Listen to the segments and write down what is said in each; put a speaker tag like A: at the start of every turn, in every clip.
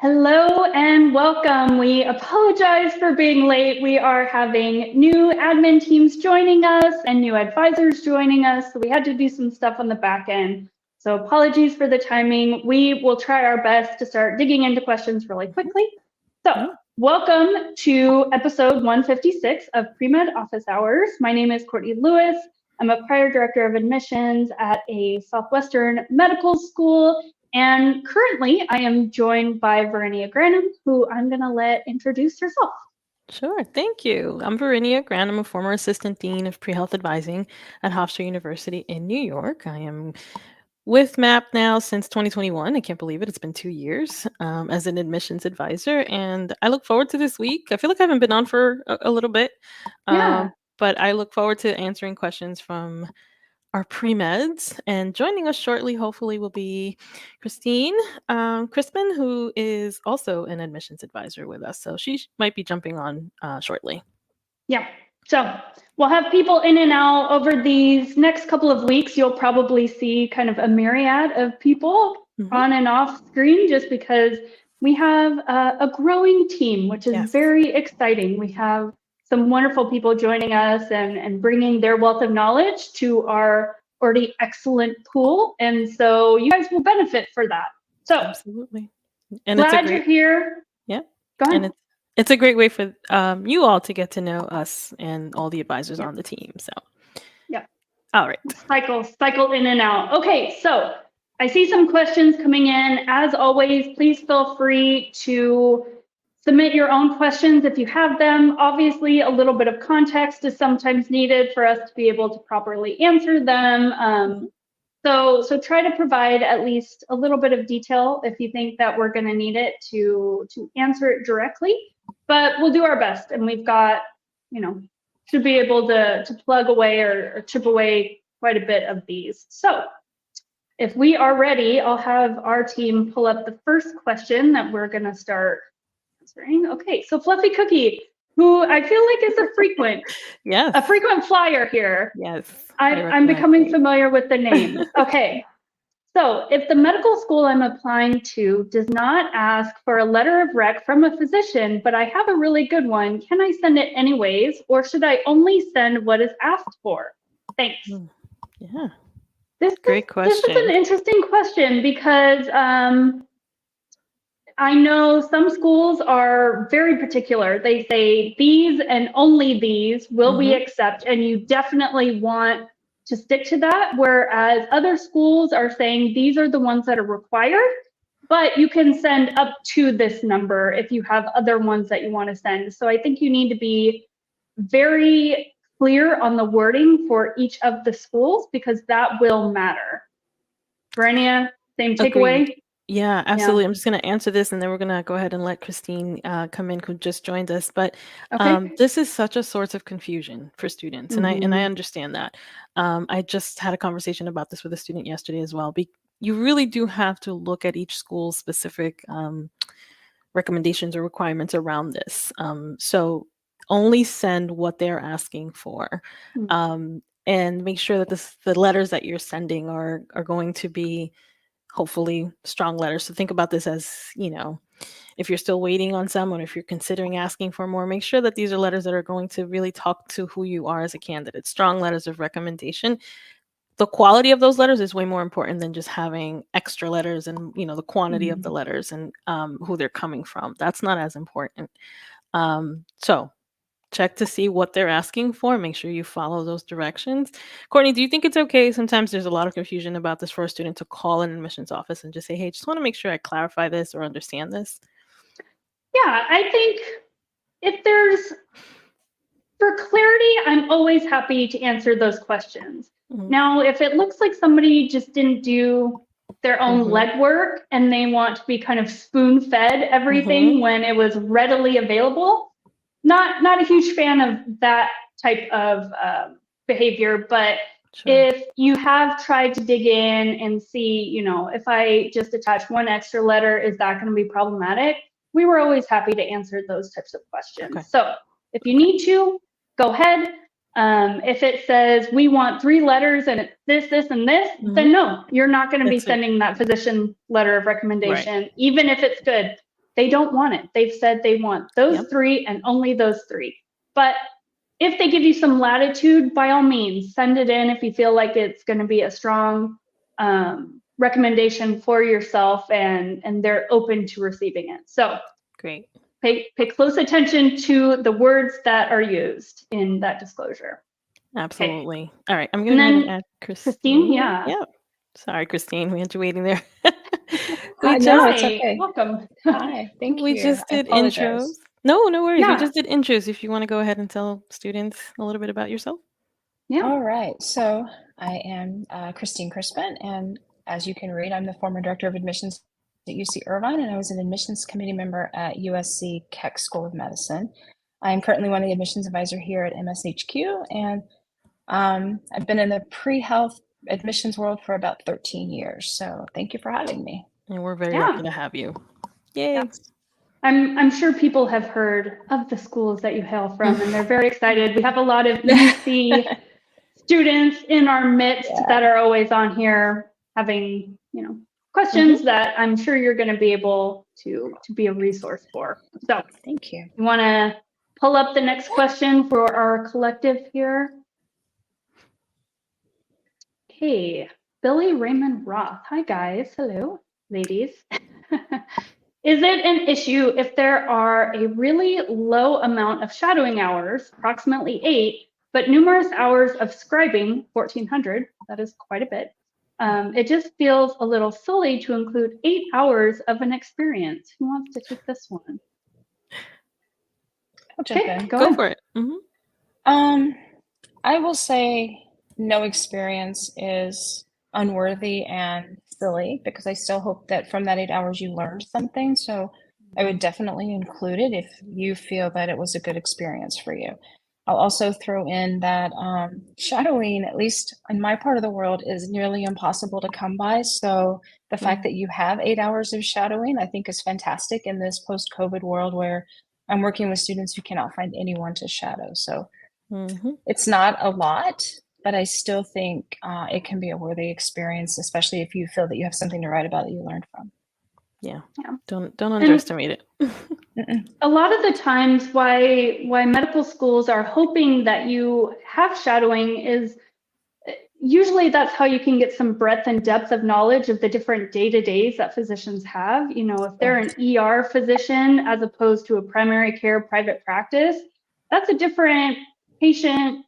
A: Hello and welcome. We apologize for being late. We are having new admin teams joining us and new advisors joining us. So we had to do some stuff on the back end. So apologies for the timing. We will try our best to start digging into questions really quickly. So welcome to episode 156 of Premed Office Hours. My name is Courtney Lewis. I'm a prior director of admissions at a Southwestern medical school. And currently, I am joined by Verinia Granum, who I'm going to let introduce herself.
B: Sure, thank you. I'm Verinia Granum, a former Assistant Dean of Pre-Health Advising at Hofstra University in New York. I am with MAP now since 2021. I can't believe it. It's been 2 years as an admissions advisor, and I look forward to this week. I feel like I haven't been on for a little bit, but I look forward to answering questions from our pre-meds, and joining us shortly, hopefully, will be Christine Crispin, who is also an admissions advisor with us. So she might be jumping on shortly.
A: Yeah. So we'll have people in and out over these next couple of weeks. You'll probably see kind of a myriad of people on and off screen just because we have a growing team, which is very exciting. We have some wonderful people joining us and bringing their wealth of knowledge to our already excellent pool. And so you guys will benefit for that. So
B: absolutely. And
A: glad you're here.
B: Yeah.
A: Go ahead.
B: And it's a great way for you all to get to know us and all the advisors on the team. So
A: yeah.
B: All right.
A: Cycle in and out. Okay, so I see some questions coming in. As always, please feel free to submit your own questions if you have them. Obviously, a little bit of context is sometimes needed for us to be able to properly answer them. So try to provide at least a little bit of detail if you think that we're going to need it to answer it directly. But we'll do our best, and we've got, should be able to plug away or chip away quite a bit of these. So if we are ready, I'll have our team pull up the first question that we're going to start answering. Okay, so Fluffy Cookie, who I feel like is a frequent flyer here.
B: Yes.
A: I'm becoming familiar with the name. Okay. So if the medical school I'm applying to does not ask for a letter of rec from a physician, but I have a really good one, can I send it anyways, or should I only send what is asked for? Thanks.
B: Yeah.
A: Great question. This is an interesting question because I know some schools are very particular. They say these and only these will we accept, and you definitely want to stick to that, whereas other schools are saying these are the ones that are required, but you can send up to this number if you have other ones that you want to send. So I think you need to be very clear on the wording for each of the schools because that will matter. Verenia, same takeaway?
B: Agreed. Yeah, absolutely. I'm just going to answer this, and then we're going to go ahead and let Christine come in, who just joined us. But this is such a source of confusion for students, and I understand that. I just had a conversation about this with a student yesterday as well. You really do have to look at each school's specific recommendations or requirements around this. So only send what they're asking for, and make sure that the letters that you're sending are going to be hopefully strong letters. So think about this as, if you're still waiting on someone, if you're considering asking for more, make sure that these are letters that are going to really talk to who you are as a candidate. Strong letters of recommendation. The quality of those letters is way more important than just having extra letters and, the quantity of the letters and who they're coming from. That's not as important. So check to see what they're asking for. Make sure you follow those directions. Courtney, do you think it's okay? Sometimes there's a lot of confusion about this for a student to call an admissions office and just say, hey, just want to make sure I clarify this or understand this.
A: Yeah, I think for clarity, I'm always happy to answer those questions. Now, if it looks like somebody just didn't do their own legwork and they want to be kind of spoon-fed everything when it was readily available, not a huge fan of that type of behavior, but if you have tried to dig in and see, if I just attach one extra letter, is that going to be problematic? We were always happy to answer those types of questions. Okay. So if you need to, go ahead. If it says we want 3 letters and it's this, and this, then no, you're not going to be sending that physician letter of recommendation, even if it's good. they don't want it. They've said they want those 3 and only those 3. But if they give you some latitude, by all means, send it in if you feel like it's going to be a strong recommendation for yourself and they're open to receiving it. So
B: great.
A: Pay close attention to the words that are used in that disclosure.
B: Absolutely. Okay. All right. I'm going to add Christine.
A: Yeah.
B: Sorry, Christine. We had you waiting there.
C: No, it's okay.
A: Welcome.
C: Hi. Thank you.
B: We just did intros. No worries. Yeah. We just did intros. If you want to go ahead and tell students a little bit about yourself.
C: Yeah. All right. So I am Christine Crispin, and as you can read, I'm the former director of admissions at UC Irvine, and I was an admissions committee member at USC Keck School of Medicine. I'm currently one of the admissions advisor here at MSHQ, and I've been in the pre-health admissions world for about 13 years. So thank you for having me.
B: And we're very lucky to have you. Yay.
A: Yes. I'm sure people have heard of the schools that you hail from, and they're very excited. We have a lot of UC students in our midst that are always on here having, questions that I'm sure you're going to be able to be a resource for. So
C: thank you.
A: You want to pull up the next question for our collective here? Okay, Billy Raymond Roth. Hi guys. Hello, ladies. Is it an issue if there are a really low amount of shadowing hours, approximately 8, but numerous hours of scribing, 1,400, that is quite a bit. It just feels a little silly to include 8 hours of an experience. Who wants to take this one?
C: I'll jump in.
B: Go for it.
C: I will say no experience is unworthy and silly, because I still hope that from that 8 hours you learned something. So I would definitely include it if you feel that it was a good experience for you. I'll also throw in that shadowing, at least in my part of the world, is nearly impossible to come by. So the fact that you have 8 hours of shadowing, I think, is fantastic in this post-COVID world where I'm working with students who cannot find anyone to shadow. So it's not a lot, but I still think it can be a worthy experience, especially if you feel that you have something to write about that you learned from.
B: Yeah. Don't underestimate it.
A: A lot of the times why medical schools are hoping that you have shadowing is usually that's how you can get some breadth and depth of knowledge of the different day-to-days that physicians have. If they're an ER physician as opposed to a primary care private practice, that's a different patient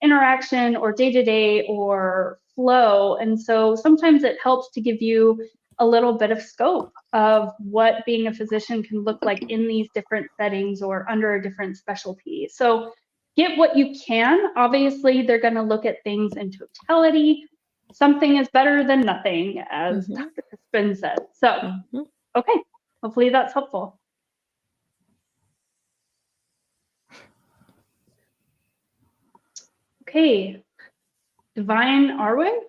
A: interaction or day-to-day or flow. And so sometimes it helps to give you a little bit of scope of what being a physician can look like in these different settings or under a different specialty. So get what you can. Obviously, they're going to look at things in totality. Something is better than nothing, as Dr. Crispin said. So, okay, hopefully that's helpful. Okay, Divine Arwin,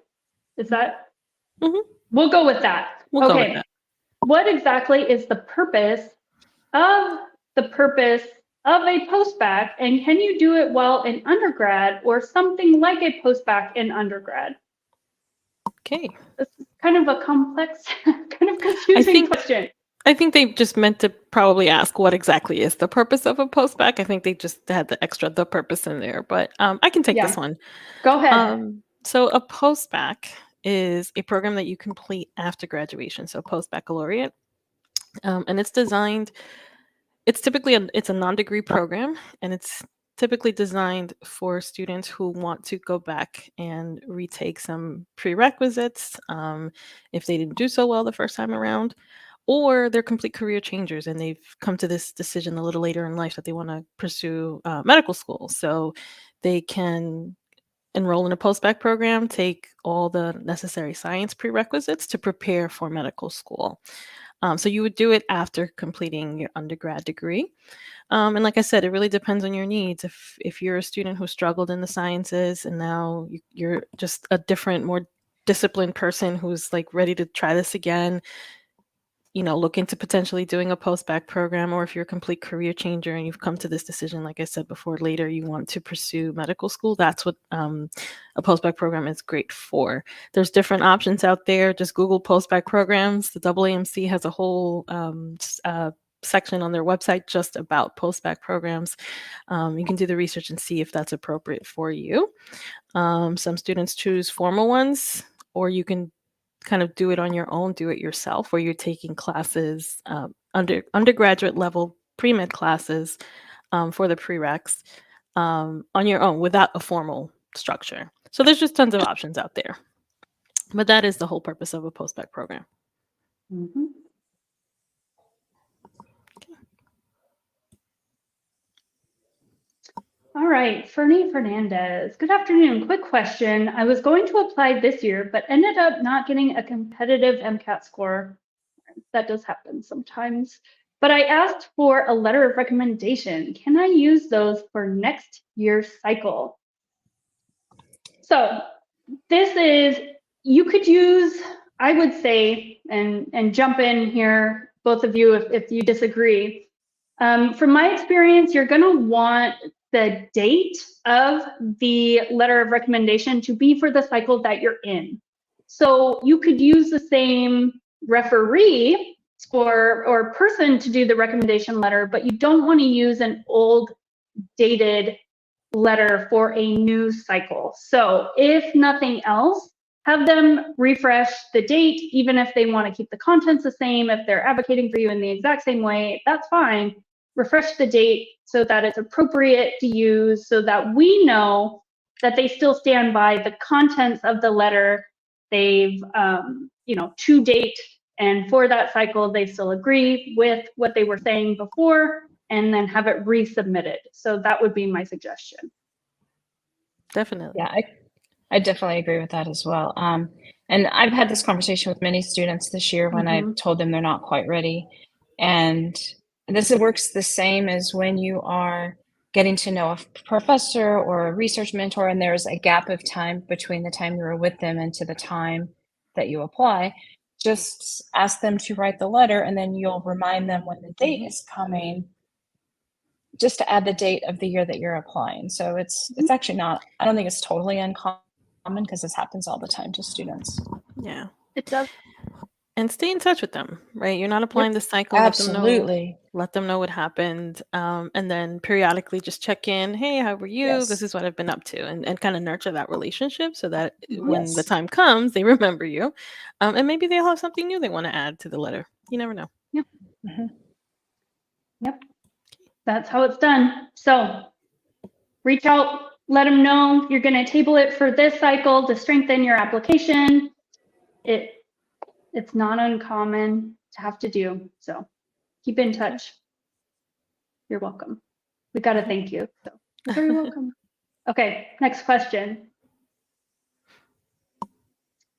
A: is that? We'll go with that.
B: We'll go with that.
A: What exactly is the purpose of a post-bac, and can you do it while in undergrad or something like a post-bac in undergrad?
B: Okay.
A: This is kind of a complex, kind of confusing question.
B: I think they just meant to probably ask what exactly is the purpose of a post-bac. I think they just had the purpose in there, but I can take this one.
A: Go ahead.
B: So a post-bac is a program that you complete after graduation, so post-baccalaureate. And it's typically a non-degree program, and it's typically designed for students who want to go back and retake some prerequisites if they didn't do so well the first time around, or they're complete career changers and they've come to this decision a little later in life that they want to pursue medical school. So they can enroll in a post-bac program, take all the necessary science prerequisites to prepare for medical school. So you would do it after completing your undergrad degree. And like I said, it really depends on your needs. If you're a student who struggled in the sciences and now you're just a different, more disciplined person who's like ready to try this again, look into potentially doing a post-bac program, or if you're a complete career changer and you've come to this decision, like I said before, later you want to pursue medical school, that's what a post-bac program is great for. There's different options out there. Just Google post-bac programs. The AAMC has a whole section on their website just about post-bac programs. You can do the research and see if that's appropriate for you. Some students choose formal ones, or you can kind of do it on your own, do it yourself, where you're taking classes, undergraduate level pre-med classes for the prereqs on your own without a formal structure. So there's just tons of options out there. But that is the whole purpose of a post-bac program.
A: Mm-hmm. All right, Fernie Fernandez. Good afternoon. Quick question. I was going to apply this year, but ended up not getting a competitive MCAT score. That does happen sometimes. But I asked for a letter of recommendation. Can I use those for next year's cycle? So this is, you could use, I would say, and jump in here, both of you, if you disagree. From my experience, you're going to want the date of the letter of recommendation to be for the cycle that you're in. So you could use the same referee or person to do the recommendation letter, but you don't want to use an old dated letter for a new cycle. So if nothing else, have them refresh the date, even if they want to keep the contents the same, if they're advocating for you in the exact same way, that's fine. Refresh the date so that it's appropriate to use, so that we know that they still stand by the contents of the letter. They've, to date, and for that cycle, they still agree with what they were saying before, and then have it resubmitted. So that would be my suggestion.
B: Definitely.
C: Yeah, I definitely agree with that as well. And I've had this conversation with many students this year when I've told them they're not quite ready. And this works the same as when you are getting to know a professor or a research mentor, and there's a gap of time between the time you were with them and to the time that you apply. Just ask them to write the letter, and then you'll remind them when the date is coming, just to add the date of the year that you're applying. So it's actually not, I don't think it's totally uncommon, because this happens all the time to students.
B: Yeah,
A: it does.
B: And stay in touch with them, right? You're not applying the cycle.
C: Absolutely.
B: Let them know what happened. And then periodically just check in. Hey, how were you?
C: Yes.
B: This is what I've been up to. And kind of nurture that relationship so that when the time comes, they remember you. And maybe they'll have something new they want to add to the letter. You never know.
A: Yep. Yep. That's how it's done. So reach out, let them know you're going to table it for this cycle to strengthen your application. It's not uncommon to have to do. So keep in touch. You're welcome. We got to thank you. So you're very welcome. Okay, next question.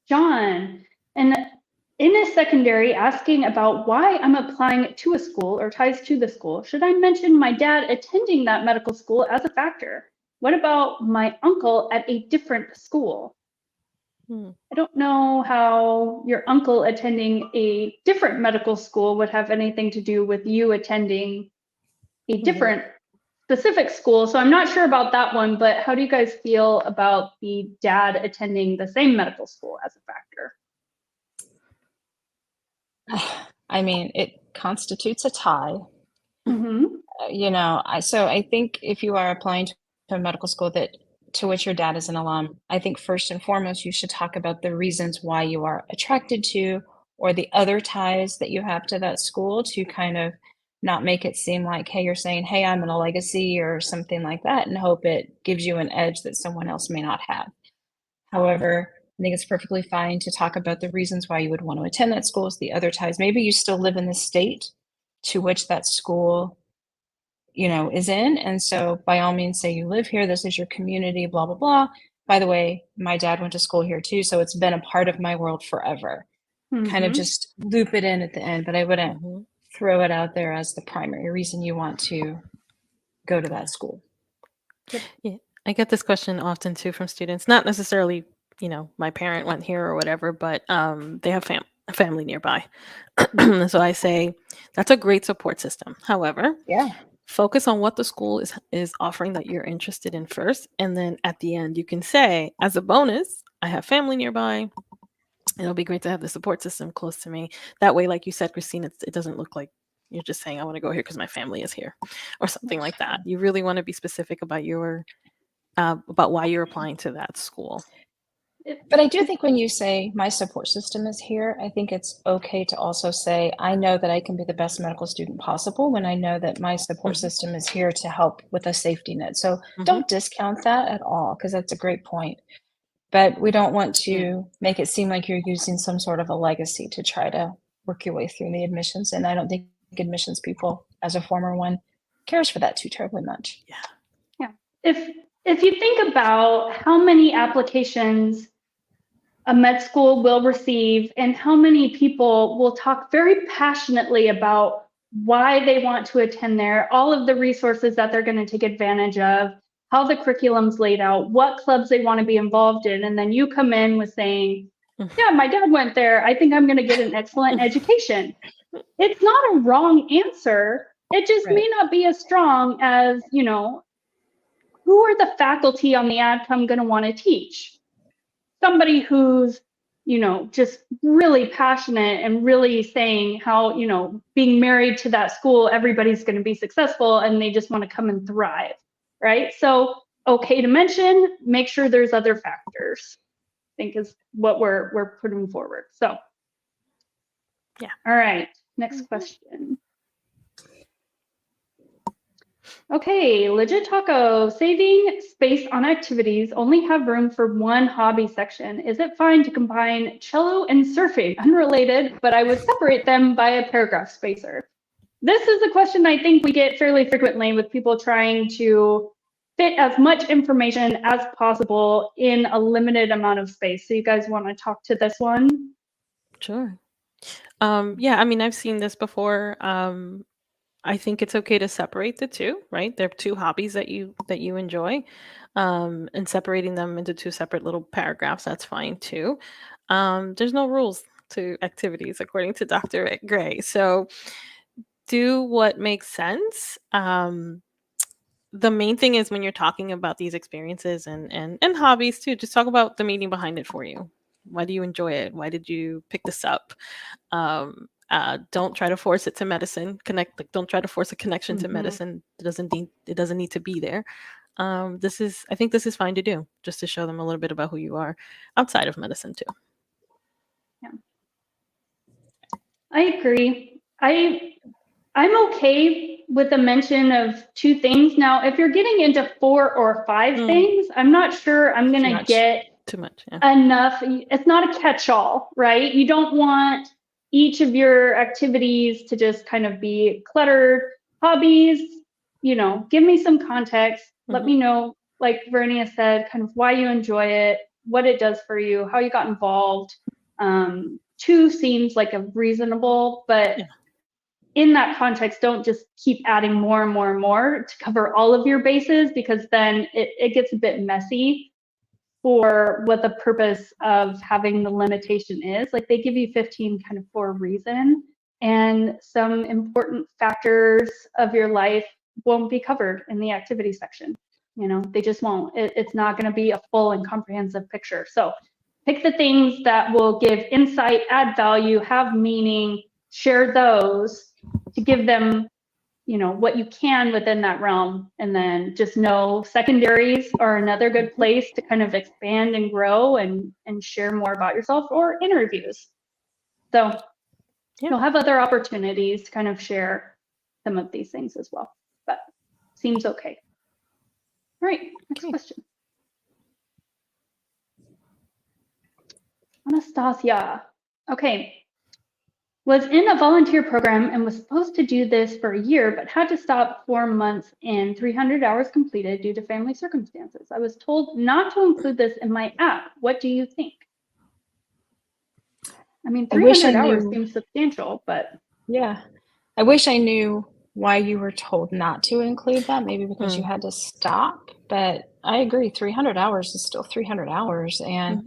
A: John, and in a secondary, asking about why I'm applying to a school or ties to the school, should I mention my dad attending that medical school as a factor? What about my uncle at a different school? I don't know how your uncle attending a different medical school would have anything to do with you attending a different specific school. So I'm not sure about that one, but how do you guys feel about the dad attending the same medical school as a factor?
C: I mean, it constitutes a tie.
A: Mm-hmm.
C: So I think if you are applying to a medical school to which your dad is an alum, I think first and foremost, you should talk about the reasons why you are attracted to, or the other ties that you have to that school, to kind of not make it seem like, hey, you're saying, hey, I'm in a legacy or something like that, and hope it gives you an edge that someone else may not have. However, I think it's perfectly fine to talk about the reasons why you would want to attend that school, the other ties. Maybe you still live in the state to which that school is in. And so by all means, say you live here, this is your community, blah, blah, blah. By the way, my dad went to school here too, so it's been a part of my world forever. Kind of just loop it in at the end, but I wouldn't throw it out there as the primary reason you want to go to that school.
B: Yeah, I get this question often too from students, not necessarily, my parent went here or whatever, but they have family nearby. So I say that's a great support system. However, focus on what the school is offering that you're interested in first. And then at the end, you can say, as a bonus, I have family nearby. It'll be great to have the support system close to me. That way, like you said, Christine, it doesn't look like You're just saying, I want to go here because my family is here or something like that. You really want to be specific about about why you're applying to that school.
C: But I do think when you say my support system is here, I think it's okay to also say, I know that I can be the best medical student possible when I know that my support system is here to help with a safety net. So don't discount that at all, because that's a great point. But we don't want to make it seem like you're using some sort of a legacy to try to work your way through the admissions. And I don't think admissions people, as a former one, cares for that too terribly much.
A: Yeah. If you think about how many applications a med school will receive and how many people will talk very passionately about why they want to attend there, all of the resources that they're going to take advantage of, how the curriculum's laid out, what clubs they want to be involved in, and then you come in with saying, yeah, my dad went there, I think I'm going to get an excellent education. It's not a wrong answer. It just may not be as strong as, you know, who are the faculty on the AdCom going to want to teach? Somebody who's, you know, just really passionate and really saying how, you know, being married to that school, everybody's going to be successful and they just want to come and thrive, right? So, okay to mention, make sure there's other factors, I think is what we're putting forward. So,
B: yeah.
A: All right, next question. Okay, Legit Taco, saving space on activities, only have room for one hobby section. Is it fine to combine cello and surfing? Unrelated, but I would separate them by a paragraph spacer. This is a question I think we get fairly frequently with people trying to fit as much information as possible in a limited amount of space. So you guys want to talk to this one?
B: Sure. Yeah, I mean, I've seen this before. I think it's okay to separate the two, right? They're two hobbies that you enjoy, and separating them into two separate little paragraphs, that's fine too. There's no rules to activities according to Dr. Gray. So do what makes sense. The main thing is when you're talking about these experiences and hobbies too, just talk about the meaning behind it for you. Why do you enjoy it? Why did you pick this up? Don't try to force it to medicine. Don't try to force a connection to medicine. It doesn't need to be there. I think this is fine to do, just to show them a little bit about who you are outside of medicine too.
A: Yeah, I agree. I'm okay with the mention of two things. Now, if you're getting into 4 or 5 things, I'm not sure I'm going to get
B: too much
A: enough. It's not a catch-all, right? You don't want each of your activities to just kind of be cluttered. Hobbies, you know, give me some context. Let me know, like Vernia said, kind of why you enjoy it, what it does for you, how you got involved. 2 seems like a reasonable, but in that context, don't just keep adding more and more and more to cover all of your bases, because then it gets a bit messy for what the purpose of having the limitation is. Like, they give you 15 kind of for a reason, and some important factors of your life won't be covered in the activity section. You know, they just won't. It's not going to be a full and comprehensive picture. So pick the things that will give insight, add value, have meaning, share those to give them, you know, what you can within that realm. And then just know secondaries are another good place to kind of expand and grow and share more about yourself, or interviews. So you'll have other opportunities to kind of share some of these things as well, but seems okay. All right, next question. Anastasia. Okay. Was in a volunteer program and was supposed to do this for a year, but had to stop 4 months in, 300 hours completed due to family circumstances. I was told not to include this in my app. What do you think? I mean, 300 hours seems substantial, but.
C: Yeah, I wish I knew why you were told not to include that, maybe because you had to stop, but I agree, 300 hours is still 300 hours, and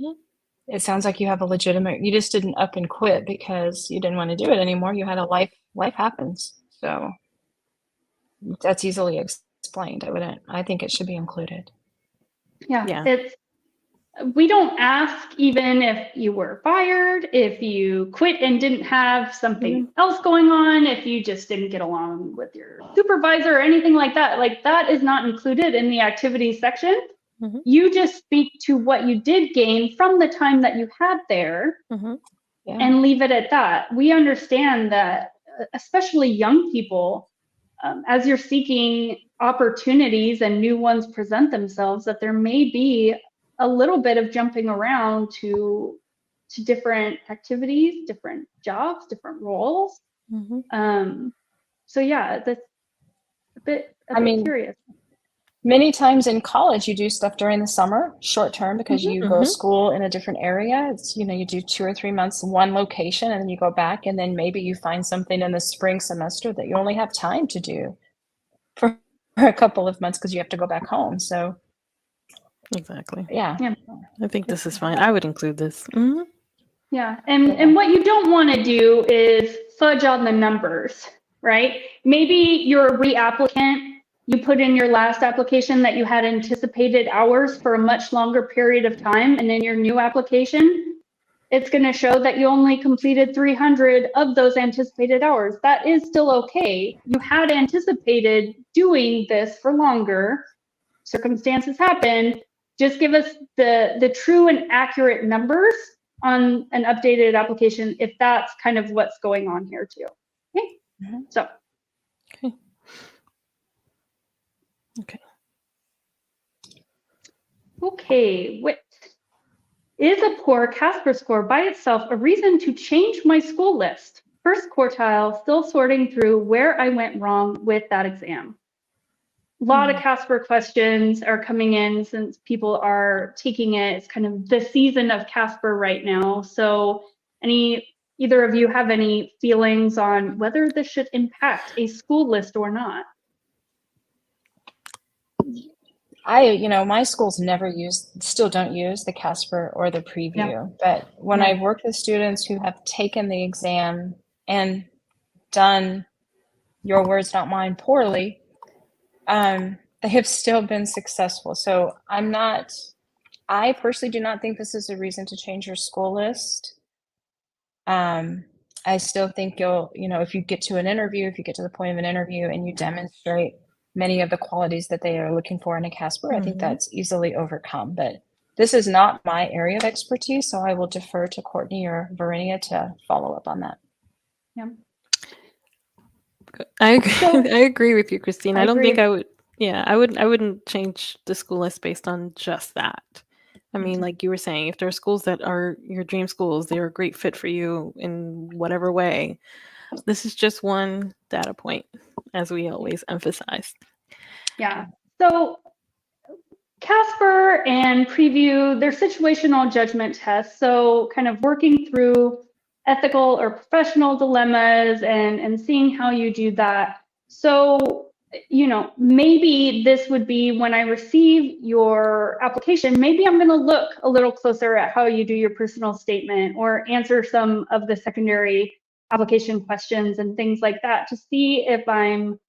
C: it sounds like you have a legitimate, you just didn't up and quit because you didn't want to do it anymore. You had a life happens. So that's easily explained. I think it should be included.
A: Yeah. It's we don't ask even if you were fired, if you quit and didn't have something else going on, if you just didn't get along with your supervisor or anything like that. Like that is not included in the activities section. You just speak to what you did gain from the time that you had there and leave it at that. We understand that, especially young people, as you're seeking opportunities and new ones present themselves, that there may be a little bit of jumping around to different activities, different jobs, different roles. So yeah, that's a bit curious.
C: Many times in college, you do stuff during the summer, short term, because you go to school in a different area. It's, you do 2 or 3 months in one location, and then you go back, and then maybe you find something in the spring semester that you only have time to do for a couple of months because you have to go back home. So
B: exactly.
C: Yeah.
B: I think this is fine. I would include this.
A: Yeah, and what you don't want to do is fudge on the numbers, right? Maybe you're a reapplicant. You put in your last application that you had anticipated hours for a much longer period of time, and in your new application, it's going to show that you only completed 300 of those anticipated hours. That is still okay. You had anticipated doing this for longer. Circumstances happen. Just give us the true and accurate numbers on an updated application if that's kind of what's going on here too. Okay. So. Okay, wit. Is a poor Casper score by itself a reason to change my school list? First quartile, still sorting through where I went wrong with that exam. A lot of Casper questions are coming in since people are taking it. It's kind of the season of Casper right now. So either of you have any feelings on whether this should impact a school list or not?
C: My schools still don't use the Casper or the preview, but when I've worked with students who have taken the exam and done, your words, not mine, poorly, they have still been successful. So I personally do not think this is a reason to change your school list. I still think if you get to an interview, if you get to the point of an interview and you demonstrate many of the qualities that they are looking for in a Casper, I think that's easily overcome. But this is not my area of expertise, so I will defer to Courtney or Verinia to follow up on that.
A: Yeah.
B: I agree with you, Christine. I don't think I would. Yeah, I wouldn't change the school list based on just that. I mean, like you were saying, if there are schools that are your dream schools, they're a great fit for you in whatever way. This is just one data point, as we always emphasize.
A: Yeah. So Casper and preview, they're situational judgment tests. So kind of working through ethical or professional dilemmas and seeing how you do that. So, maybe this would be when I receive your application, maybe I'm going to look a little closer at how you do your personal statement or answer some of the secondary application questions and things like that to see if I'm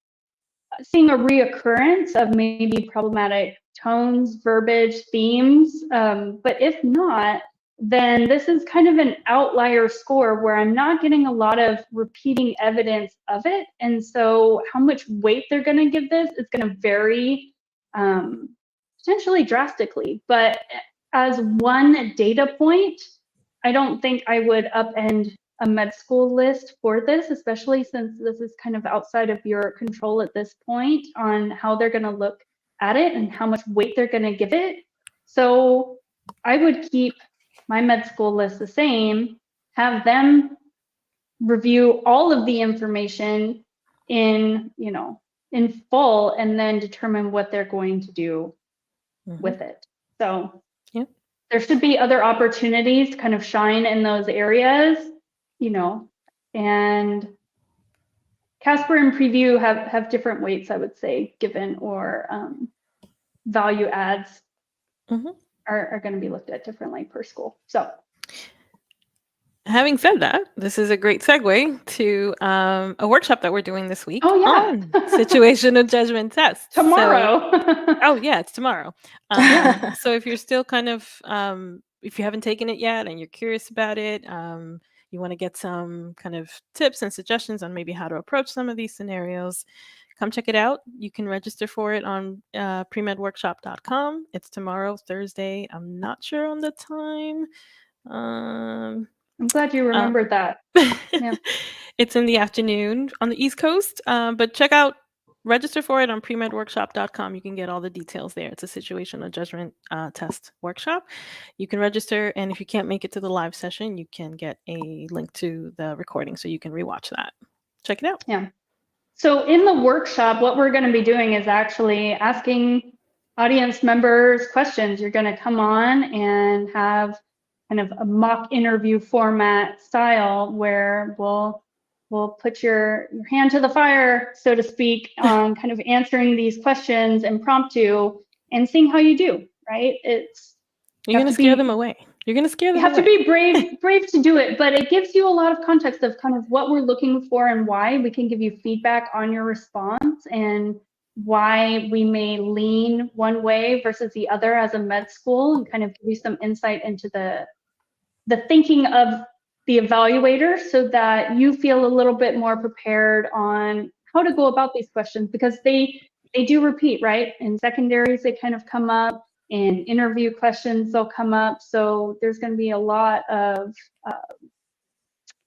A: seeing a reoccurrence of maybe problematic tones, verbiage, themes. But if not, then this is kind of an outlier score where I'm not getting a lot of repeating evidence of it. And so how much weight they're going to give this is going to vary potentially drastically. But as one data point, I don't think I would upend a med school list for this, especially since this is kind of outside of your control at this point on how they're going to look at it and how much weight they're going to give it. So I would keep my med school list the same, have them review all of the information in full, and then determine what they're going to do with it. So there should be other opportunities to kind of shine in those areas, and Casper and preview have different weights, I would say, given, or value adds are going to be looked at differently per school. So
B: Having said that, this is a great segue to a workshop that we're doing this week on situational judgment tests.
A: Tomorrow.
B: Oh yeah, it's tomorrow.
A: Yeah.
B: So if you're still kind of, if you haven't taken it yet and you're curious about it, you want to get some kind of tips and suggestions on maybe how to approach some of these scenarios, come check it out. You can register for it on premedworkshop.com. It's tomorrow, Thursday. I'm not sure on the time.
A: I'm glad you remembered that. Yeah.
B: It's in the afternoon on the East Coast, but register for it on premedworkshop.com. You can get all the details there. It's a situational judgment test workshop. You can register, and if you can't make it to the live session, you can get a link to the recording so you can rewatch that. Check it out.
A: Yeah. So in the workshop, what we're going to be doing is actually asking audience members questions. You're going to come on and have kind of a mock interview format style where we'll put your hand to the fire, so to speak, on kind of answering these questions impromptu and seeing how you do, right?
B: You're going to scare them away. You're going to scare them away.
A: You have to be brave to do it, but it gives you a lot of context of kind of what we're looking for and why. We can give you feedback on your response and why we may lean one way versus the other as a med school, and kind of give you some insight into the thinking of the evaluator so that you feel a little bit more prepared on how to go about these questions, because they do repeat, right? In secondaries, they kind of come up. In interview questions, they'll come up. So there's going to be a lot of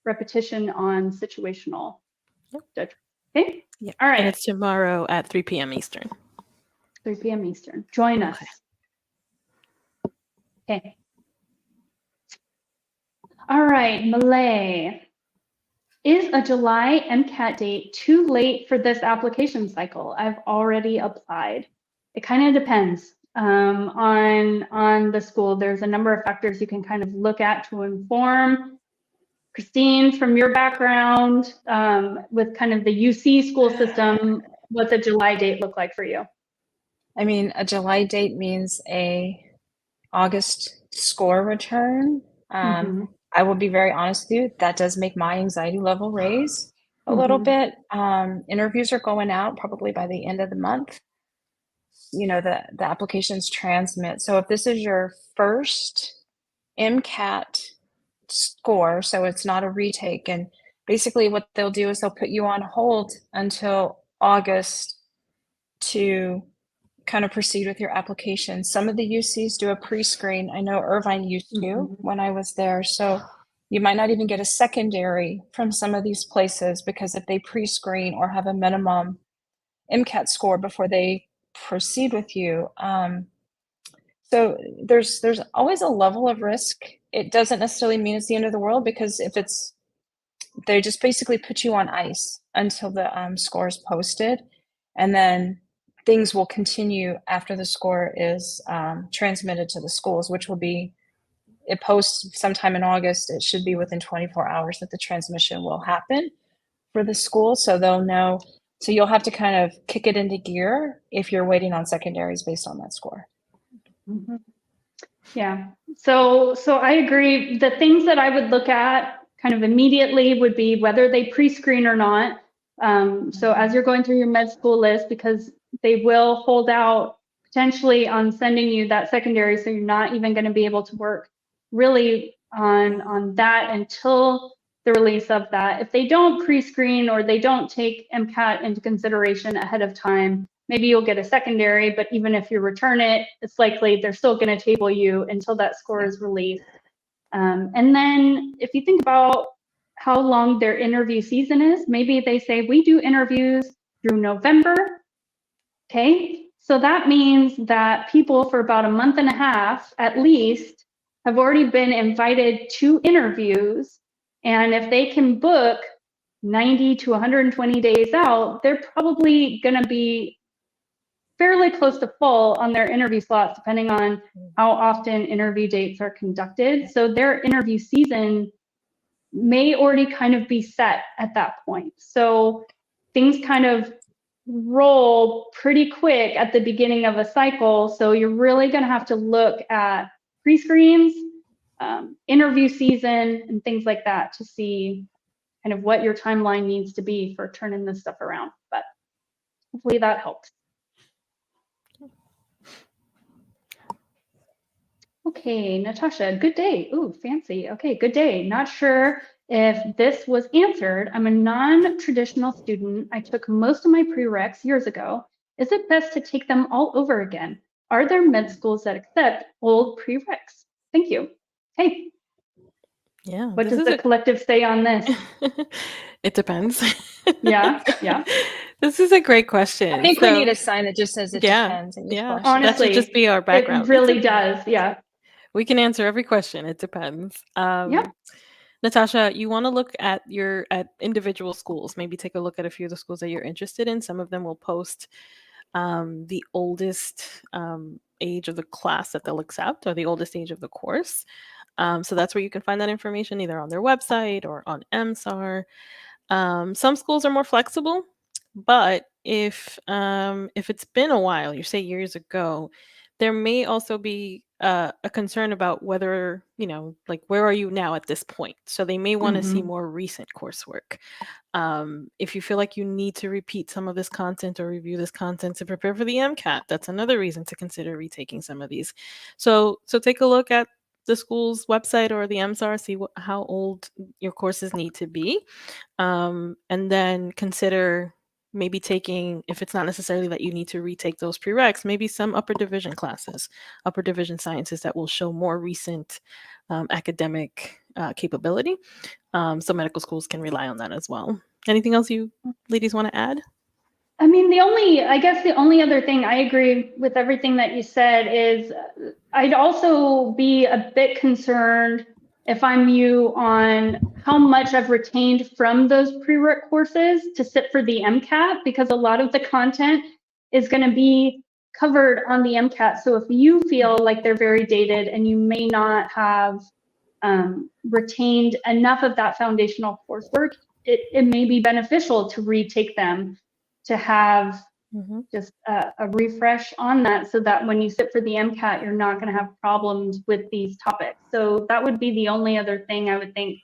A: repetition on situational judgment. Okay?
B: Yeah.
A: All right.
B: And it's tomorrow at 3 p.m. Eastern.
A: 3 p.m. Eastern. Join us. Okay. All right, Malay. Is a July MCAT date too late for this application cycle? I've already applied. It kind of depends on the school. There's a number of factors you can kind of look at to inform. Christine, from your background with kind of the UC school system, what's a July date look like for you?
C: I mean, a July date means a August score return. I will be very honest with you, that does make my anxiety level raise a little bit. Interviews are going out probably by the end of the month. You know, the applications transmit. So if this is your first MCAT score, so it's not a retake, and basically what they'll do is they'll put you on hold until August to kind of proceed with your application. Some of the UCs do a pre-screen. I know Irvine used to when I was there. So you might not even get a secondary from some of these places, because if they pre-screen or have a minimum MCAT score before they proceed with you. So there's always a level of risk. It doesn't necessarily mean it's the end of the world, because if they just basically put you on ice until the score is posted, and then things will continue after the score is transmitted to the schools, which will be, it posts sometime in August. It should be within 24 hours that the transmission will happen for the school, so they'll know. So you'll have to kind of kick it into gear if you're waiting on secondaries based on that score.
A: Yeah, so I agree. The things that I would look at kind of immediately would be whether they pre-screen or not. So as you're going through your med school list, because they will hold out potentially on sending you that secondary, so you're not even going to be able to work really on that until the release of that. If they don't pre-screen or they don't take MCAT into consideration ahead of time, maybe you'll get a secondary, but even if you return it, it's likely they're still going to table you until that score is released. And then if you think about how long their interview season is, maybe they say we do interviews through November. Okay, so that means that people for about a month and a half at least have already been invited to interviews. And if they can book 90 to 120 days out, they're probably going to be fairly close to full on their interview slots, depending on how often interview dates are conducted. So their interview season may already kind of be set at that point. So things kind of roll pretty quick at the beginning of a cycle. So you're really going to have to look at pre-screens interview season and things like that to see kind of what your timeline needs to be for turning this stuff around. But hopefully that helps. Okay, Natasha, good day. Ooh, fancy. Okay, good day. Not sure if this was answered. I'm a non-traditional student. I took most of my prereqs years ago. Is it best to take them all over again? Are there med schools that accept old prereqs? Thank you. Hey.
B: Yeah.
A: What does the collective say on this?
B: It depends.
A: Yeah.
B: This is a great question.
C: I think we need a sign that just says it depends.
A: Honestly,
B: that should just be our background.
A: It really does. Yeah.
B: We can answer every question. It depends.
A: Yep.
B: Natasha, you want to look at individual schools. Maybe take a look at a few of the schools that you're interested in. Some of them will post the oldest age of the class that they'll accept, or the oldest age of the course. So that's where you can find that information, either on their website or on MSAR. Some schools are more flexible, but if it's been a while, you say years ago, there may also be a concern about whether, like, where are you now at this point? So they may want to see more recent coursework. If you feel like you need to repeat some of this content or review this content to prepare for the MCAT, that's another reason to consider retaking some of these. So take a look at the school's website or the MSAR, see how old your courses need to be, and then consider maybe taking, if it's not necessarily that you need to retake those prereqs, maybe some upper division classes, upper division sciences that will show more recent academic capability. So medical schools can rely on that as well. Anything else you ladies want to add?
A: I mean, the only other thing, I agree with everything that you said, is I'd also be a bit concerned, if I'm you, on how much I've retained from those prereq courses to sit for the MCAT, because a lot of the content is going to be covered on the MCAT. So if you feel like they're very dated and you may not have retained enough of that foundational coursework, it may be beneficial to retake them, to have just a refresh on that, so that when you sit for the MCAT, you're not going to have problems with these topics. So that would be the only other thing I would think,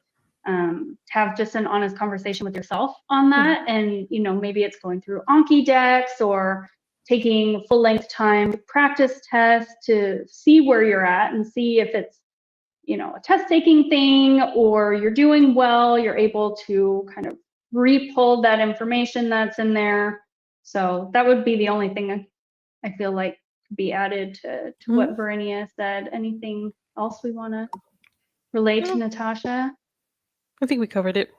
A: have just an honest conversation with yourself on that. And, maybe it's going through Anki decks or taking full-length time practice tests to see where you're at and see if it's, a test taking thing, or you're doing well, you're able to kind of re-pull that information that's in there. So that would be the only thing I feel like could be added to what Verinia said. Anything else we want to relate to Natasha?
B: I think we covered it.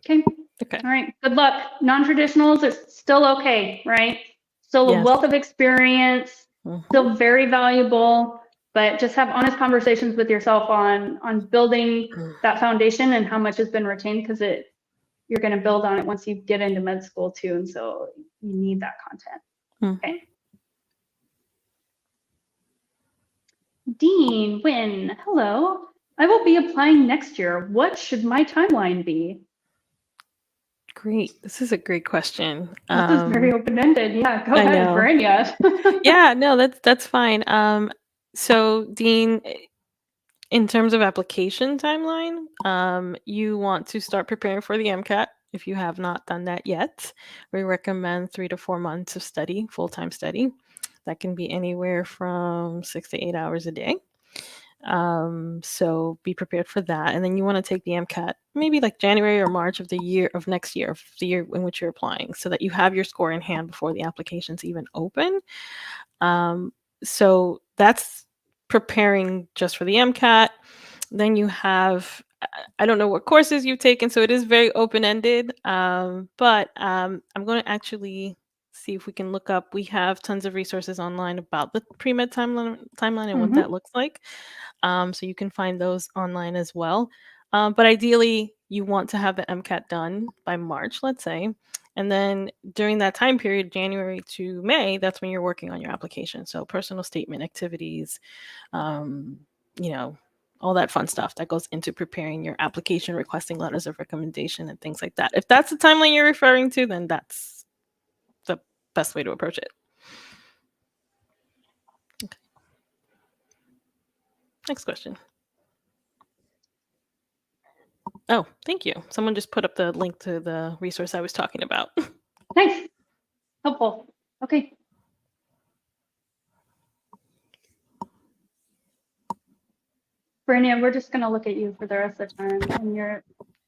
A: Okay.
B: Okay.
A: All right. Good luck. Non-traditionals are still okay, right? Still a wealth of experience, still very valuable, but just have honest conversations with yourself on building that foundation and how much has been retained, because you're going to build on it once you get into med school too. And so you need that content. Okay. Dean Wynn, hello. I will be applying next year. What should my timeline be?
B: Great. This is a great question.
A: This is very open-ended. Yeah, go ahead, Verinia.
B: Yeah, no, that's fine. So Dean, in terms of application timeline, you want to start preparing for the MCAT if you have not done that yet. We recommend 3 to 4 months of study, full-time study. That can be anywhere from 6 to 8 hours a day. So be prepared for that. And then you want to take the MCAT maybe like January or March of the year in which you're applying, so that you have your score in hand before the application's even open. So that's preparing just for the MCAT. Then you have, I don't know what courses you've taken, so it is very open-ended, but I'm going to actually see if we can look up. We have tons of resources online about the pre-med timeline and what that looks like. So you can find those online as well. But ideally, you want to have the MCAT done by March, let's say. And then during that time period, January to May, that's when you're working on your application. So personal statement activities, all that fun stuff that goes into preparing your application, requesting letters of recommendation and things like that. If that's the timeline you're referring to, then that's the best way to approach it. Okay. Next question. Oh, thank you. Someone just put up the link to the resource I was talking about.
A: Nice. Helpful. Okay. Brania, we're just going to look at you for the rest of the time and your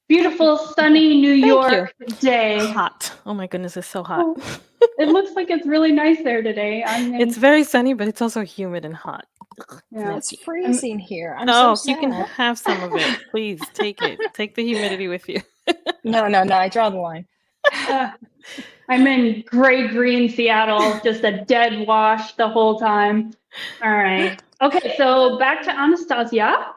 A: beautiful, sunny New York day.
B: Hot. Oh my goodness, it's so hot.
A: Oh, it looks like it's really nice there today. I mean,
B: it's very sunny, but it's also humid and hot.
C: Yeah, it's freezing here. I'm
B: so
C: sad.
B: You can have some of it. Please take it. Take the humidity with you.
C: No. I draw the line.
A: I'm in gray-green Seattle, just a dead wash the whole time. All right. Okay, so back to Anastasia.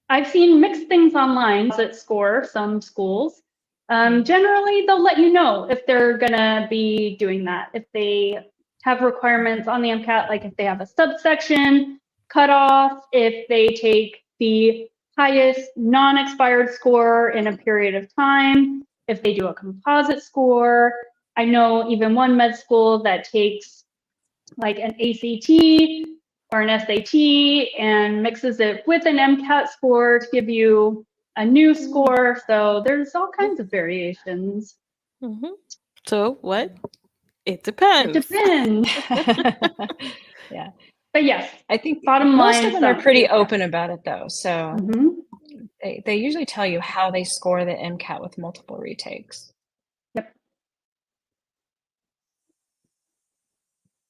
A: I've seen mixed things online that score some schools. Generally, they'll let you know if they're going to be doing that. If they have requirements on the MCAT, like if they have a subsection cutoff, if they take the highest non-expired score in a period of time, if they do a composite score. I know even one med school that takes like an ACT or an SAT and mixes it with an MCAT score to give you a new score. So there's all kinds of variations.
B: Mm-hmm. So what? It depends.
A: It depends.
C: Yeah.
A: But yes,
C: I think
A: bottom line,
C: most of them are pretty open about it though. So
A: mm-hmm.
C: they usually tell you how they score the MCAT with multiple retakes.
A: Yep.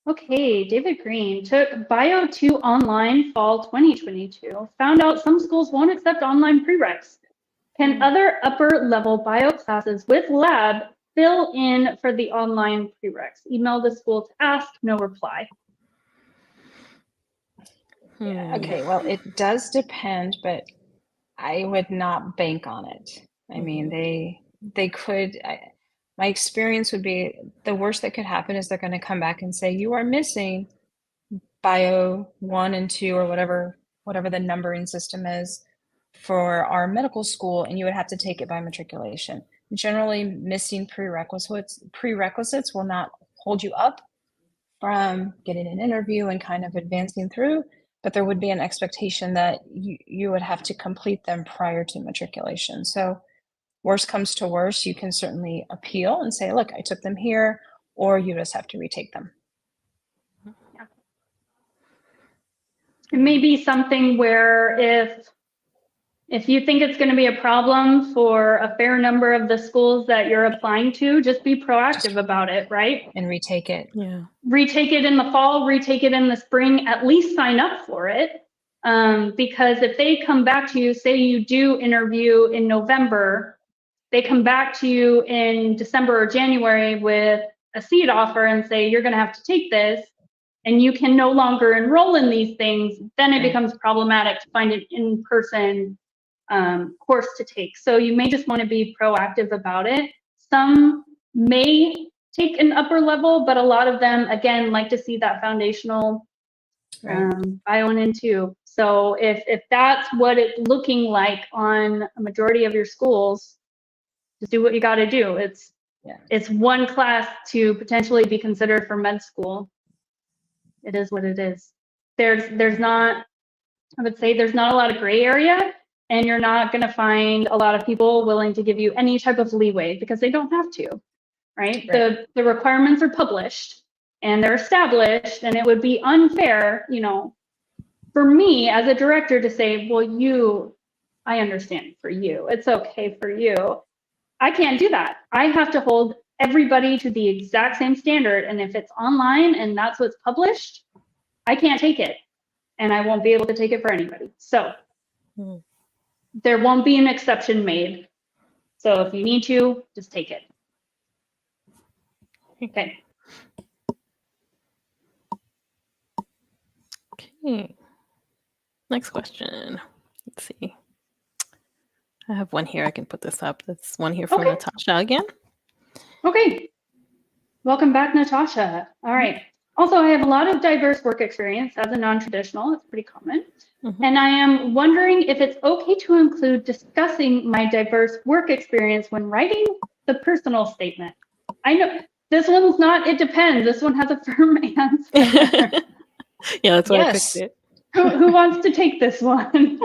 A: Okay, David Green took Bio 2 online fall 2022. Found out some schools won't accept online prereqs. Can other upper level bio classes with lab fill in for the online prereqs? Email the school to ask, no reply.
C: Yeah, okay, well, it does depend, but I would not bank on it. I mean, they could, my experience would be the worst that could happen is they're going to come back and say, you are missing bio 1 and 2 or whatever the numbering system is for our medical school, and you would have to take it by matriculation. Generally, missing prerequisites will not hold you up from getting an interview and kind of advancing through, but there would be an expectation that you would have to complete them prior to matriculation. So worst comes to worst, you can certainly appeal and say, look, I took them here, or you just have to retake them.
A: Yeah. It may be something where if you think it's going to be a problem for a fair number of the schools that you're applying to, just be proactive about it, right?
C: And retake it.
B: Yeah.
A: Retake it in the fall, retake it in the spring, at least sign up for it. Because if they come back to you, say you do interview in November, they come back to you in December or January with a seat offer and say, you're going to have to take this, and you can no longer enroll in these things, then it becomes problematic to find an in-person course to take. So you may just want to be proactive about it. Some may take an upper level, but a lot of them, again, like to see that foundational bio 1 and 2. So if that's what it's looking like on a majority of your schools, just do what you got to do. It's one class to potentially be considered for med school. It is what it is. There's not, I would say there's not a lot of gray area, and you're not going to find a lot of people willing to give you any type of leeway because they don't have to, right? The requirements are published and they're established, and it would be unfair, for me as a director to say, well, I understand for you, it's okay for you. I can't do that. I have to hold everybody to the exact same standard, and if it's online and that's what's published, I can't take it, and I won't be able to take it for anybody. So there won't be an exception made. So if you need to, just take it. Okay.
B: Okay. Next question. Let's see. I have one here. I can put this up. That's one here from Natasha again.
A: Okay. Welcome back, Natasha. All right. Also, I have a lot of diverse work experience as a non-traditional. It's pretty common. And I am wondering if it's okay to include discussing my diverse work experience when writing the personal statement. I know this one's not, it depends. This one has a firm answer.
B: Yeah, that's why I picked it.
A: Who wants to take this one?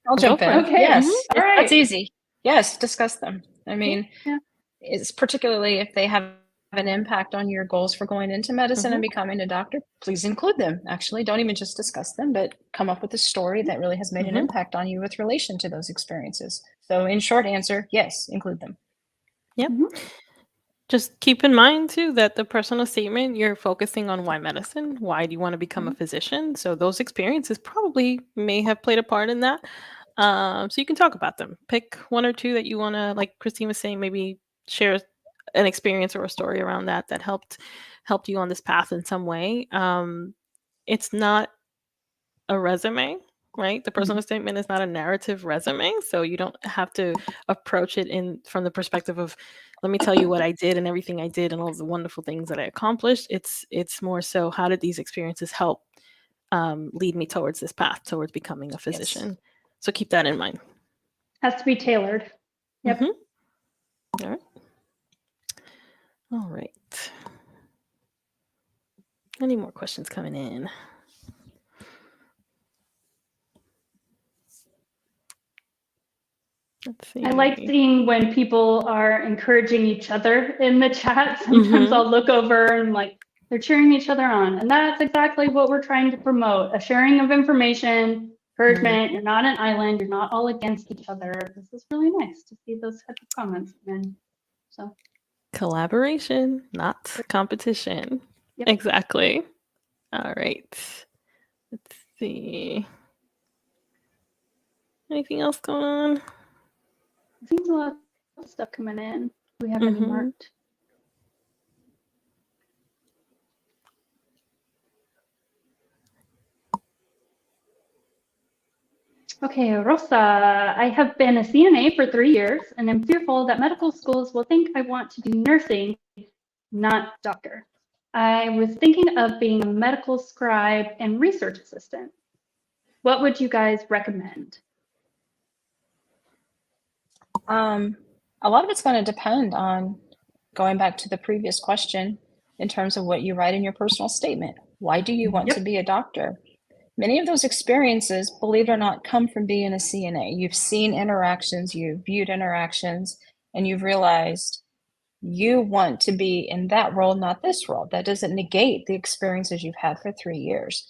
C: I'll jump in.
A: Okay.
C: Yes.
A: All right.
C: That's easy. Yes, discuss them. I mean,
A: Yeah.
C: it's particularly if they have an impact on your goals for going into medicine and
B: Mhm.
C: becoming a doctor, please include them. Actually, don't even just discuss them, but come up with a story that really has made an
B: Mhm.
C: impact on you with relation to those experiences. So in short answer, yes, include them.
B: Yep.
A: Mhm.
B: Just keep in mind too that the personal statement, you're focusing on why medicine, why do you want to become a
A: Mhm.
B: physician? So those experiences probably may have played a part in that. So you can talk about them. Pick one or two that you want to, like Christine was saying, maybe share an experience or a story around that helped you on this path in some way. It's not a resume, right? The personal
A: Mhm.
B: statement is not a narrative resume, so you don't have to approach it in from the perspective of, let me tell you what I did and everything I did and all the wonderful things that I accomplished. It's more so, how did these experiences help lead me towards this path, towards becoming a
C: Yes.
B: physician? So keep that in mind.
A: Has to be tailored. Yep.
B: Mm-hmm. All right. All right. Any more questions coming in? Let's see.
A: I like seeing when people are encouraging each other in the chat. Sometimes I'll look over and like they're cheering each other on. And that's exactly what we're trying to promote, a sharing of information, encouragement. You're not an island. You're not all against each other. This is really nice to see those type of comments come in. So
B: Collaboration, not competition.
A: Yep.
B: Exactly. All right. Let's see. Anything else going on?
A: Seems a lot of stuff coming in. Do we have any marked? Okay, Rosa, I have been a CNA for 3 years and am fearful that medical schools will think I want to do nursing, not doctor. I was thinking of being a medical scribe and research assistant. What would you guys recommend?
C: A lot of it's going to depend on, going back to the previous question, in terms of what you write in your personal statement. Why do you want to be a doctor? Many of those experiences, believe it or not, come from being a CNA. You've seen interactions, you've viewed interactions, and you've realized you want to be in that role, not this role. That doesn't negate the experiences you've had for 3 years.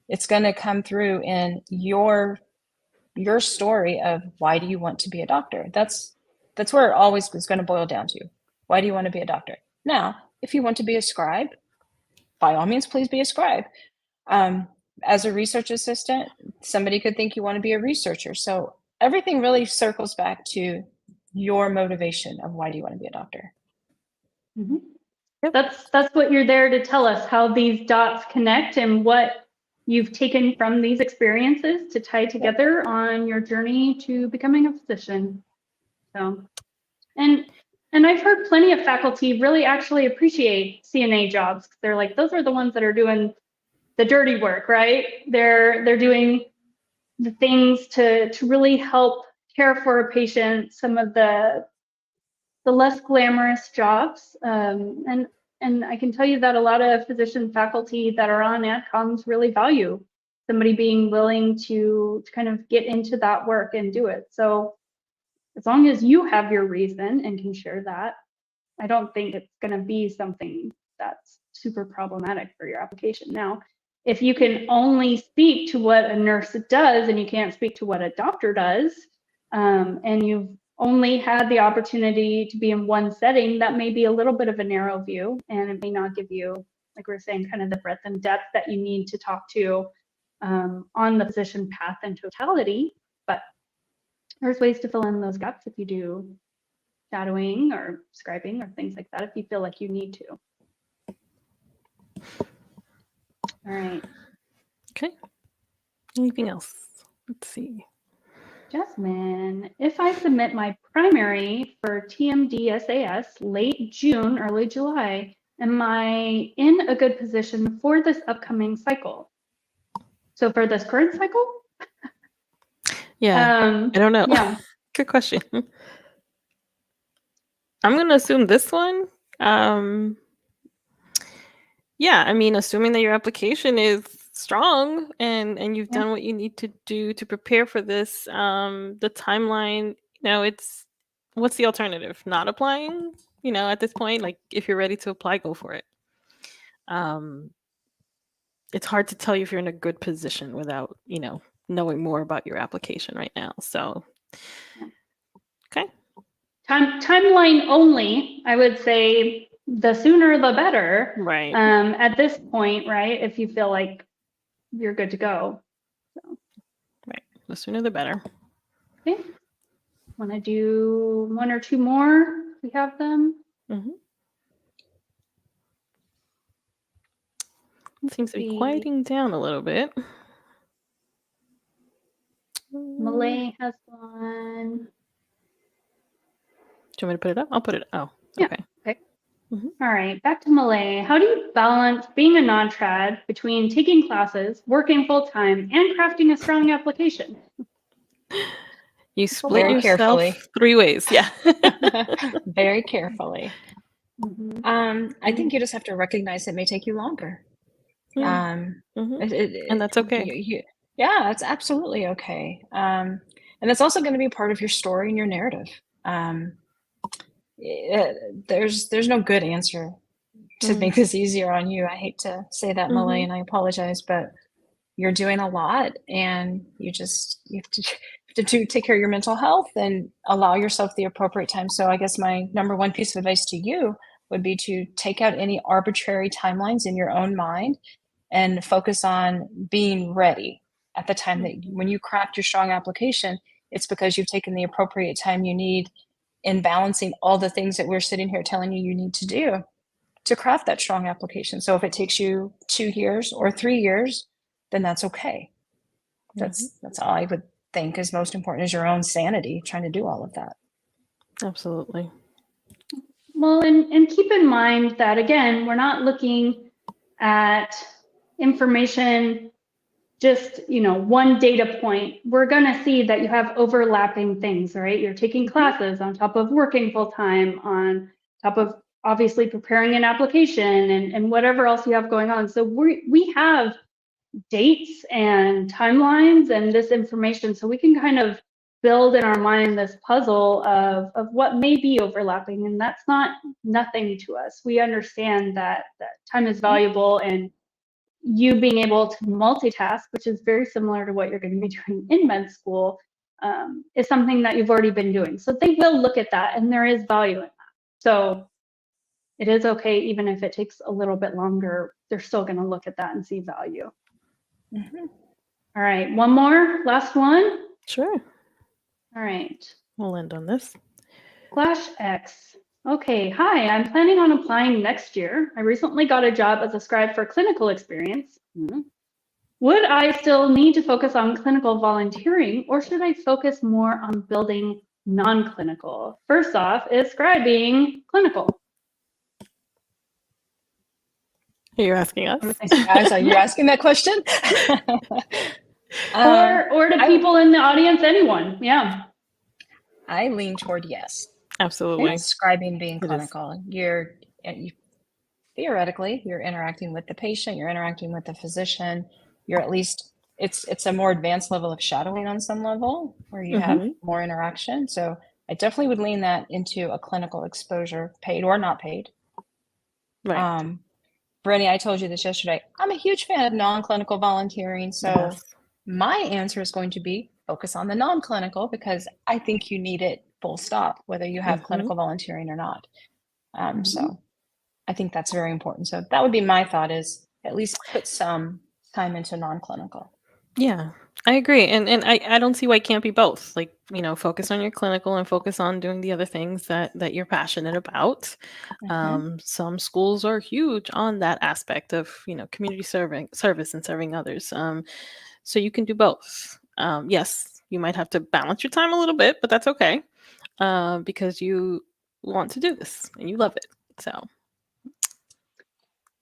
C: It's going to come through in your story of why do you want to be a doctor. That's where it always is going to boil down to. Why do you want to be a doctor? Now, if you want to be a scribe, by all means, please be a scribe. As a research assistant, somebody could think you want to be a researcher. So everything really circles back to your motivation of why do you want to be a doctor.
A: Mm-hmm. That's what you're there to tell us, how these dots connect and what you've taken from these experiences to tie together on your journey to becoming a physician. So, and I've heard plenty of faculty really actually appreciate CNA jobs. They're like, those are the ones that are doing the dirty work, right? They're doing the things to really help care for a patient, some of the less glamorous jobs. And I can tell you that a lot of physician faculty that are on AdComs really value somebody being willing to kind of get into that work and do it. So as long as you have your reason and can share that, I don't think it's going to be something that's super problematic for your application. Now, if you can only speak to what a nurse does and you can't speak to what a doctor does, and you've only had the opportunity to be in one setting, that may be a little bit of a narrow view, and it may not give you, like we're saying, kind of the breadth and depth that you need to talk to on the physician path in totality. But there's ways to fill in those gaps if you do shadowing or scribing or things like that, if you feel like you need to. All right.
B: Okay. Anything else? Let's see.
A: Jasmine, if I submit my primary for TMD-SAS late June, early July, am I in a good position for this upcoming cycle? So for this current cycle?
B: Yeah, I don't know.
A: Yeah.
B: Good question. I'm going to assume this one. Yeah, I mean, assuming that your application is strong and you've done what you need to do to prepare for this, the timeline, it's what's the alternative? Not applying, at this point? Like, if you're ready to apply, go for it. It's hard to tell you if you're in a good position without, knowing more about your application right now. So, okay.
A: Timeline only, I would say the sooner the better.
B: Right.
A: At this point, right? If you feel like you're good to go. So.
B: Right. The sooner the better.
A: Okay. Want to do one or two more? We have them.
B: Mm-hmm. Seems to be quieting down a little bit.
A: Malay has one.
B: Do you want me to put it up? I'll put it up. Oh,
A: yeah. Okay. Mm-hmm. All right, back to Malay. How do you balance being a non-trad between taking classes, working full-time, and crafting a strong application?
B: You split yourself 3 ways. Yeah.
C: Very carefully. Mm-hmm. I think you just have to recognize it may take you longer.
B: Mm-hmm. And that's okay.
C: Yeah, it's absolutely okay. And it's also going to be part of your story and your narrative. There's no good answer to make this easier on you. I hate to say that, Malay, and I apologize, but you're doing a lot, and you have to take care of your mental health and allow yourself the appropriate time. So I guess my number one piece of advice to you would be to take out any arbitrary timelines in your own mind and focus on being ready at the time that when you craft your strong application, it's because you've taken the appropriate time you need in balancing all the things that we're sitting here telling you need to do to craft that strong application. So if it takes you 2 years or 3 years, then that's okay. That's all I would think is most important, is your own sanity trying to do all of that.
B: Absolutely.
A: Well, and keep in mind that, again, we're not looking at information, just, one data point. We're going to see that you have overlapping things, right? You're taking classes on top of working full time, on top of obviously preparing an application and whatever else you have going on. So we have dates and timelines and this information, so we can kind of build in our mind this puzzle of what may be overlapping, and that's nothing to us. We understand that time is valuable, and you being able to multitask, which is very similar to what you're going to be doing in med school, is something that you've already been doing. So they will look at that, and there is value in that. So it is okay, even if it takes a little bit longer, they're still going to look at that and see value. All right, one more, last one.
B: Sure.
A: All right.
B: We'll end on this.
A: Flash X. Okay, hi, I'm planning on applying next year. I recently got a job as a scribe for clinical experience. Would I still need to focus on clinical volunteering, or should I focus more on building non-clinical? First off, is scribing clinical?
B: You're asking us?
C: Are you asking that question?
A: Or to people in the audience, anyone, yeah.
C: I lean toward yes.
B: Absolutely.
C: Scribing being clinical. Theoretically, you're interacting with the patient, you're interacting with the physician, you're at least, it's a more advanced level of shadowing on some level where you have more interaction. So I definitely would lean that into a clinical exposure, paid or not paid.
B: Right.
C: Brittany, I told you this yesterday. I'm a huge fan of non-clinical volunteering. So my answer is going to be focus on the non-clinical, because I think you need it full stop, whether you have clinical volunteering or not. So I think that's very important. So that would be my thought, is at least put some time into non-clinical.
B: Yeah, I agree. And I don't see why it can't be both. Like, focus on your clinical and focus on doing the other things that you're passionate about. Some schools are huge on that aspect of, community service and serving others. So you can do both. Yes, you might have to balance your time a little bit, but that's okay. Because you want to do this and you love it. So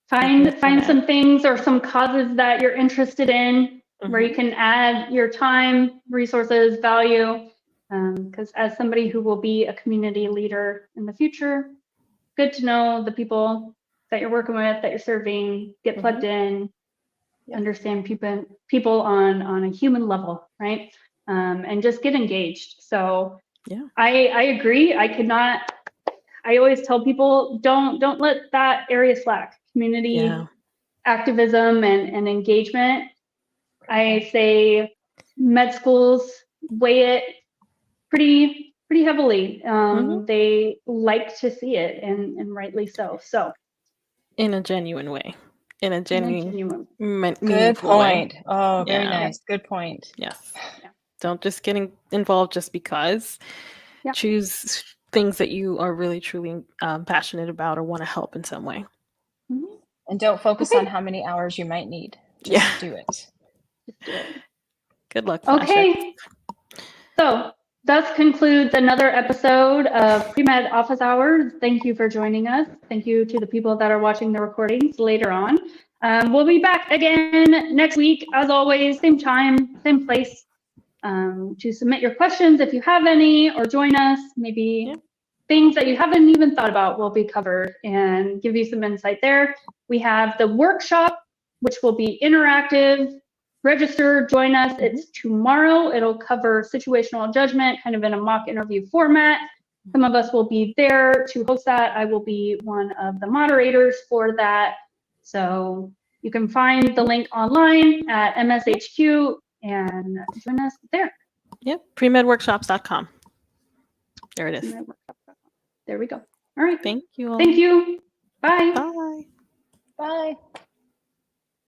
A: find some things or some causes that you're interested in, where you can add your time, resources, value. Because as somebody who will be a community leader in the future, good to know the people that you're working with, that you're serving, get plugged in, understand people on a human level, right? And just get engaged. So
B: Yeah.
A: I agree. I always tell people, don't let that area slack. Community activism and engagement. I say med schools weigh it pretty heavily. They like to see it, and rightly so. So,
B: in a genuine way, in a genuine
C: Good
B: meaningful
C: point.
B: way.
C: Oh, very nice. Good point.
B: Yes. Don't just get involved just because. Choose things that you are really truly passionate about or want to help in some way.
C: And don't focus on how many hours you might need. Just do it.
A: Just do it.
B: Good luck.
A: Okay. So that concludes another episode of Premed Office Hours. Thank you for joining us. Thank you to the people that are watching the recordings later on. We'll be back again next week, as always, same time, same place, to submit your questions if you have any, or join us. Maybe things that you haven't even thought about will be covered and give you some insight there. We have the workshop, which will be interactive. Register, join us. It's tomorrow. It'll cover situational judgment, kind of in a mock interview format. Some of us will be there to host that. I will be one of the moderators for that. So you can find the link online at MSHQ and join us there.
B: Yep, premedworkshops.com. There it is.
A: There we go. All right.
B: Thank you all.
A: Thank you. Bye.
B: Bye.
C: Bye.